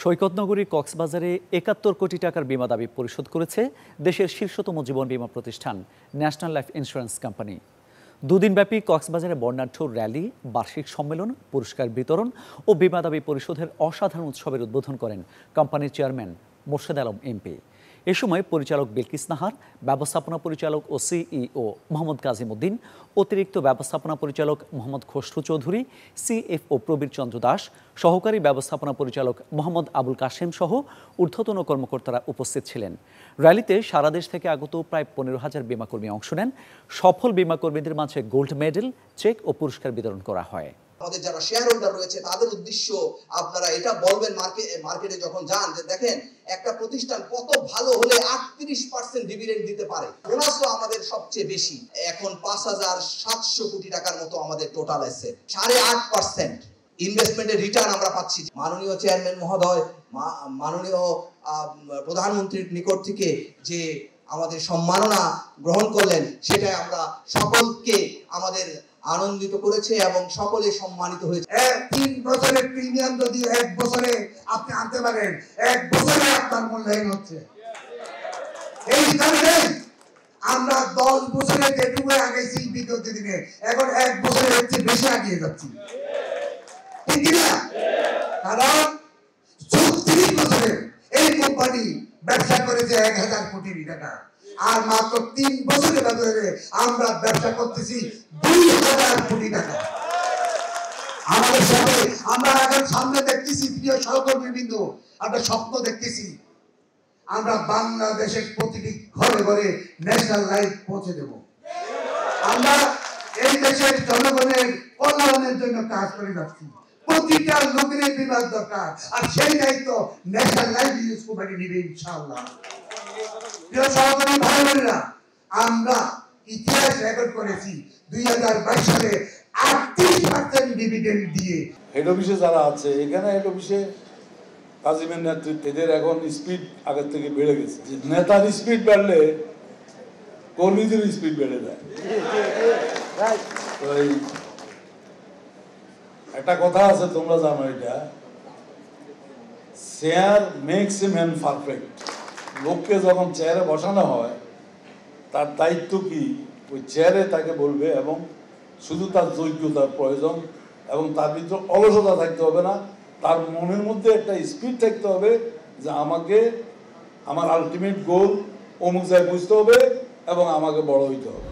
সৈকতনগরী কক্সবাজারে ৭১ কোটি টাকার বিমা দাবি পরিশোধ করেছে দেশের শীর্ষতম জীবন বীমা প্রতিষ্ঠান ন্যাশনাল লাইফ ইন্স্যুরেন্স কোম্পানি। দুদিনব্যাপী কক্সবাজারে বর্ণাঢ্য র্যালি, বার্ষিক সম্মেলন, পুরস্কার বিতরণ ও বিমা দাবি পরিশোধের অসাধারণ উৎসবের উদ্বোধন করেন কোম্পানির চেয়ারম্যান মোর্শেদ আলম এমপি। এ সময় পরিচালক বিলকিস নাহার, ব্যবস্থাপনা পরিচালক ও সিইও মোহাম্মদ কাজিম উদ্দিন, অতিরিক্ত ব্যবস্থাপনা পরিচালক মোহাম্মদ খসরু চৌধুরী, সিএফও প্রবীর চন্দ্র দাস, সহকারী ব্যবস্থাপনা পরিচালক মোহাম্মদ আবুল কাশেম সহ ঊর্ধ্বতন কর্মকর্তারা উপস্থিত ছিলেন। র্যালিতে সারা দেশ থেকে আগত প্রায় ১৫,০০০ বিমাকর্মী অংশ নেন। সফল বিমাকর্মীদের মাঝে গোল্ড মেডেল, চেক ও পুরস্কার বিতরণ করা হয়। আমাদের যারা শেয়ার হোল্ডার রয়েছে তাদের উদ্দেশ্য আপনারা এটা বলবেন মার্কেটে যখন যান যে দেখেন একটা প্রতিষ্ঠান কত ভালো হলে ৩৮% ডিভিডেন্ড দিতে পারে। বোনাসও আমাদের সবচেয়ে বেশি, এখন ৫,৭০০ কোটি টাকার মতো আমাদের টোটাল আছে। ৮.৫% ইনভেস্টমেন্টের রিটার্ন আমরা পাচ্ছি। মাননীয় চেয়ারম্যান মহোদয়, মাননীয় প্রধানমন্ত্রীর নিকট থেকে যে আমাদের সম্মাননা গ্রহণ করলেন, সেটা আমরা সকলকে আমাদের আনন্দিত করেছে এবং সকলে সম্মানিত হয়েছে। ৩ বছরের প্রিমিয়াম যদি ১ বছরে আপনি আনতে পারেন, ১ বছরে আপনার মূল্যায়ন হচ্ছে। এই কারণে আমরা ১০ বছরে যেটুকু আগেছি বিগত দিনে, এখন ১ বছরের হচ্ছে বেশি আগিয়ে যাচ্ছি, ঠিক না? কারণ ৩৬ বছরে এই কোম্পানি ব্যবসা করেছে ১,০০০ কোটি টাকা, আর মাত্র ৩ বছরের ভেতরে আমরা ব্যবসা করতেছি ২,০০০ কোটি টাকা। আমাদের সাথে আমরা এখন সামনে দেখতেছি, প্রিয় সহকর্মীবৃন্দ, আমরা স্বপ্ন দেখতেছি আমরা বাংলাদেশের প্রতিটি ঘরে ঘরে ন্যাশনাল লাইফ পৌঁছে দেব। আমরা এই দেশের জনগণের কল্যাণের জন্য কাজ করে যাচ্ছি। প্রতিটা লোকের বিভাগ দরকার, আর সেই দায়িত্ব ন্যাশনাল লাইফ ইন্স্যুরেন্স কোম্পানি নেবে ইনশাআল্লাহ। প্রিয় সহকর্মী ভাই বোনেরা, আমরা ইতিহাস রেকর্ড করেছি ২০২২ সালে ৩৮% ডিভিডেন্ড দিয়ে। হেড অফিসে যারা আছে, এখানে হেড অফিসে কাজিমের নেতৃত্বে এদের এখন স্পিড আগের থেকে বেড়ে গেছে। নেতার স্পিড বাড়লে কর্মীদের স্পিড বেড়ে যায়। একটা কথা আছে, তোমরা জানো এটা, chair makes a man perfect. লোককে যখন চেয়ারে বসানো হয়, তার দায়িত্ব কি ওই চেয়ারে তাকে বলবে, এবং শুধু তার যোগ্যতার প্রয়োজন, এবং তার ভিতরে অলসতা থাকতে হবে না। তার মনের মধ্যে একটা স্পিড থাকতে হবে যে আমাকে আমার আলটিমেট গোল অমুক জায়গায় বুঝতে হবে এবং আমাকে বড় হইতে হবে।